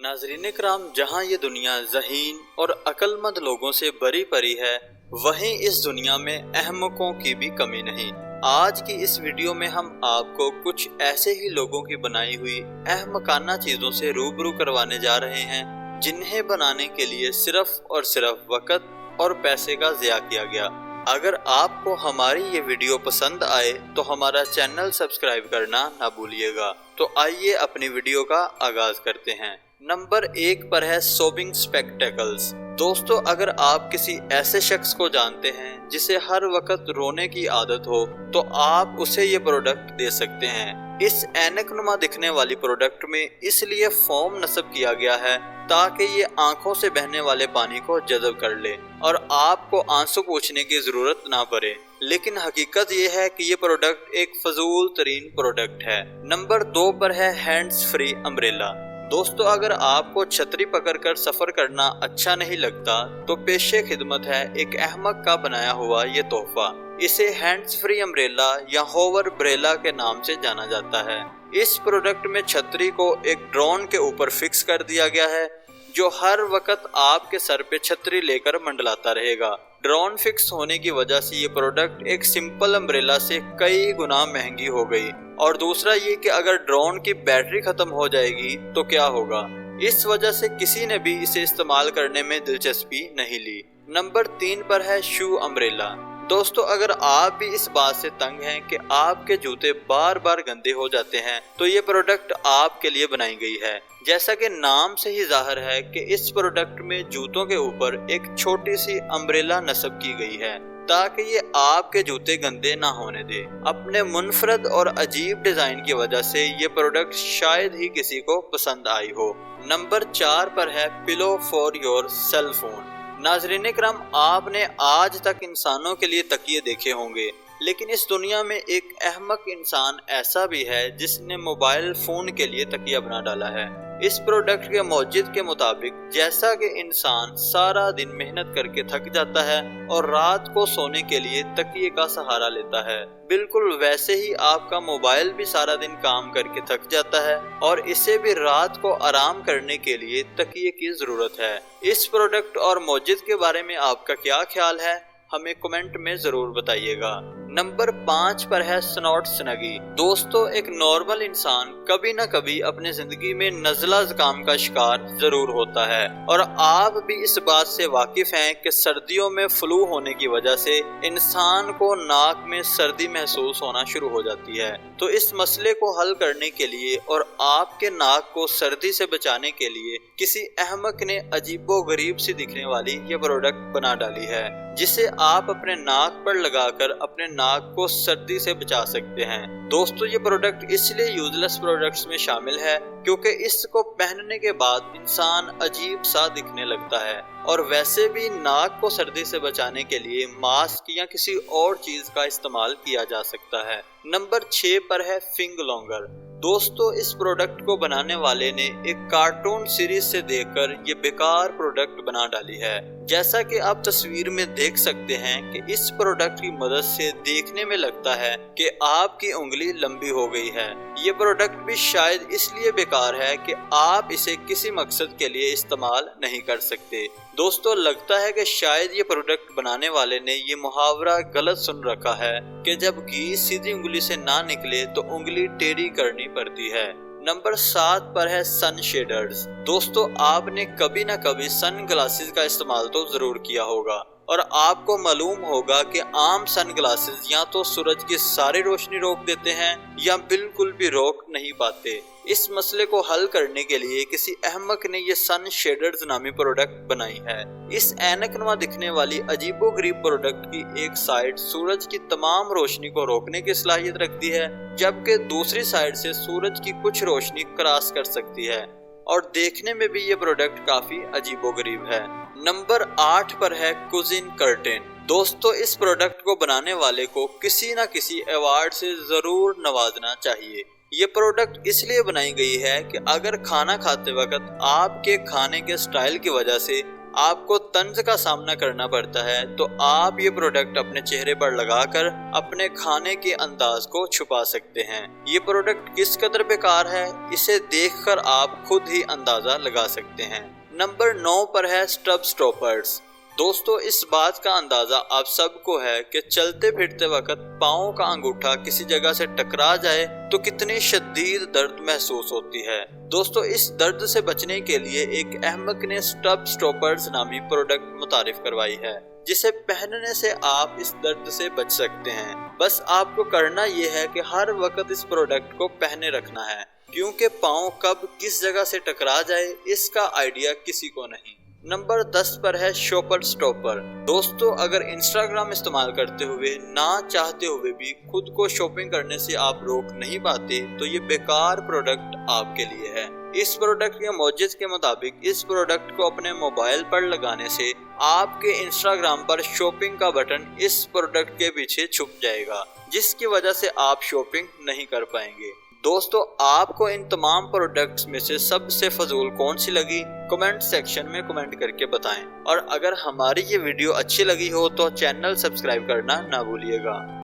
नाज़रीन इकराम, जहाँ ये दुनिया ज़हीन और अक्लमंद लोगों से भरी पड़ी है, वहीं इस दुनिया में अहमकों की भी कमी नहीं। आज की इस वीडियो में हम आपको कुछ ऐसे ही लोगों की बनाई हुई अहमकाना चीज़ों से रूबरू करवाने जा रहे हैं, जिन्हें बनाने के लिए सिर्फ और सिर्फ वक़्त और पैसे का ज़िया किया गया। अगर आपको हमारी ये वीडियो पसंद आए तो हमारा चैनल सब्सक्राइब करना ना भूलिएगा। तो आइए अपनी वीडियो का आगाज करते हैं। नंबर 1 पर है सोबिंग स्पेक्टेकल्स। दोस्तों, अगर आप किसी ऐसे शख्स को जानते हैं जिसे हर वक्त रोने की आदत हो, तो आप उसे ये प्रोडक्ट दे सकते हैं। इस ऐनकनुमा दिखने वाली प्रोडक्ट में इसलिए फोम नस्ब किया गया है ताकि ये आंखों से बहने वाले पानी को जज़ब कर ले और आपको आंसू पोंछने की जरूरत ना पड़े। लेकिन हकीकत ये है कि ये प्रोडक्ट एक फजूल तरीन प्रोडक्ट है। नंबर 2 पर है हैंड्स फ्री अम्ब्रेला। दोस्तों, अगर आपको छतरी पकड़कर सफर करना अच्छा नहीं लगता तो पेशे खिदमत है एक अहमक का बनाया हुआ ये तोहफा। इसे हैंड्स फ्री अम्ब्रेला या होवर ब्रेला के नाम से जाना जाता है। इस प्रोडक्ट में छतरी को एक ड्रोन के ऊपर फिक्स कर दिया गया है, जो हर वक्त आपके सर पे छतरी लेकर मंडलाता रहेगा। ड्रोन फिक्स होने की वजह से ये प्रोडक्ट एक सिंपल अम्ब्रेला से कई गुना महंगी हो गई। और दूसरा ये कि अगर ड्रोन की बैटरी खत्म हो जाएगी तो क्या होगा। इस वजह से किसी ने भी इसे इस्तेमाल करने में दिलचस्पी नहीं ली। नंबर 3 पर है शू अम्ब्रेला। दोस्तों, अगर आप भी इस बात से तंग हैं कि आपके जूते बार बार गंदे हो जाते हैं, तो ये प्रोडक्ट आपके लिए बनाई गई है। जैसा कि नाम से ही जाहिर है कि इस प्रोडक्ट में जूतों के ऊपर एक छोटी सी अम्ब्रेला नस्ब की गई है ताकि ये आपके जूते गंदे ना होने दे। अपने मुनफरद और अजीब डिजाइन की वजह से ये प्रोडक्ट शायद ही किसी को पसंद आई हो। नंबर 4 पर है pillow for your cell phone. नाज़रीन इकराम, आपने आज तक इंसानों के लिए तकिए देखे होंगे, लेकिन इस दुनिया में एक अहमक इंसान ऐसा भी है जिसने मोबाइल फोन के लिए तकिया बना डाला है। इस प्रोडक्ट के मौजिद के मुताबिक, जैसा कि इंसान सारा दिन मेहनत करके थक जाता है और रात को सोने के लिए तकिए का सहारा लेता है, बिल्कुल वैसे ही आपका मोबाइल भी सारा दिन काम करके थक जाता है और इसे भी रात को आराम करने के लिए तकिए की जरूरत है। इस प्रोडक्ट और मौजिद के बारे में आपका क्या ख्याल है, हमें कमेंट में जरूर बताइएगा। नंबर 5 पर है स्नॉट स्नगी। दोस्तों, एक नॉर्मल इंसान कभी न कभी अपने जिंदगी में नज़ला ज़ुकाम का शिकार जरूर होता है और आप भी इस बात से वाकिफ हैं कि सर्दियों में फ्लू होने की वजह से इंसान को नाक में सर्दी महसूस होना शुरू हो जाती है। तो इस मसले को हल करने के लिए और आपके नाक को सर्दी से बचाने के लिए किसी अहमक ने अजीबो गरीब सी दिखने वाली ये प्रोडक्ट बना डाली है, जिसे आप अपने नाक पर लगाकर अपने नाक को सर्दी से बचा सकते हैं। दोस्तों, ये प्रोडक्ट इसलिए यूजलेस प्रोडक्ट्स में शामिल है क्योंकि इसको पहनने के बाद इंसान अजीब सा दिखने लगता है और वैसे भी नाक को सर्दी से बचाने के लिए मास्क या किसी और चीज का इस्तेमाल किया जा सकता है। नंबर 6 पर है फिंग लॉन्गर। दोस्तों, इस प्रोडक्ट को बनाने वाले ने एक कार्टून सीरीज से देखकर ये बेकार प्रोडक्ट बना डाली है। जैसा कि आप तस्वीर में देख सकते हैं कि इस प्रोडक्ट की मदद से देखने में लगता है कि आपकी उंगली लंबी हो गई है। ये प्रोडक्ट भी शायद इसलिए बेकार है कि आप इसे किसी मकसद के लिए इस्तेमाल नहीं कर सकते। दोस्तों, लगता है कि शायद ये प्रोडक्ट बनाने वाले ने ये मुहावरा गलत सुन रखा है कि जब घी सीधी उंगली से ना निकले तो उंगली टेढ़ी करनी पड़ती है। नंबर 7 पर है सन शेडर्स। दोस्तों, आपने कभी ना कभी सन ग्लासेस का इस्तेमाल तो जरूर किया होगा और आपको मालूम होगा कि आम सन ग्लासेस या तो सूरज की सारी रोशनी रोक देते हैं या बिल्कुल भी रोक नहीं पाते। इस मसले को हल करने के लिए किसी अहमक ने ये सन शेडर्स नामी प्रोडक्ट बनाई है। इस ऐनकनुमा दिखने वाली अजीबोगरीब प्रोडक्ट की एक साइड सूरज की तमाम रोशनी को रोकने की सलाहियत रखती है, जबकि दूसरी साइड से सूरज की कुछ रोशनी क्रॉस कर सकती है और देखने में भी ये प्रोडक्ट काफी अजीबोगरीब है। नंबर 8 पर है कुजिन कर्टेन। दोस्तों, इस प्रोडक्ट को बनाने वाले को किसी न किसी अवार्ड से जरूर नवाजना चाहिए। ये प्रोडक्ट इसलिए बनाई गई है कि अगर खाना खाते वक्त आपके खाने के स्टाइल की वजह से आपको तंज का सामना करना पड़ता है, तो आप ये प्रोडक्ट अपने चेहरे पर लगाकर अपने खाने के अंदाज को छुपा सकते हैं। ये प्रोडक्ट किस कदर बेकार है, इसे देखकर आप खुद ही अंदाजा लगा सकते हैं। नंबर 9 पर है स्टब स्टॉपर्स। दोस्तों, इस बात का अंदाजा आप सबको है कि चलते फिरते वक्त पाँव का अंगूठा किसी जगह से टकरा जाए तो कितनी शदीद दर्द महसूस होती है। दोस्तों, इस दर्द से बचने के लिए एक अहमक ने स्टब स्टॉपर्स नामी प्रोडक्ट मुतारिफ करवाई है, जिसे पहनने से आप इस दर्द से बच सकते हैं। बस आपको करना ये है कि हर वक्त इस प्रोडक्ट को पहने रखना है, क्योंकि पाँव कब किस जगह से टकरा जाए इसका आइडिया किसी को नहीं। नंबर 10 पर है शॉपर स्टॉपर। दोस्तों, अगर इंस्टाग्राम इस्तेमाल करते हुए ना चाहते हुए भी खुद को शॉपिंग करने से आप रोक नहीं पाते, तो ये बेकार प्रोडक्ट आपके लिए है। इस प्रोडक्ट के मौजूद के मुताबिक इस प्रोडक्ट को अपने मोबाइल पर लगाने से आपके इंस्टाग्राम पर शॉपिंग का बटन इस प्रोडक्ट के पीछे छुप जाएगा, जिसकी वजह से आप शॉपिंग नहीं कर पाएंगे। दोस्तों, आपको इन तमाम प्रोडक्ट्स में से सबसे फजूल कौन सी लगी, कमेंट सेक्शन में कमेंट करके बताएं। और अगर हमारी ये वीडियो अच्छी लगी हो तो चैनल सब्सक्राइब करना ना भूलिएगा।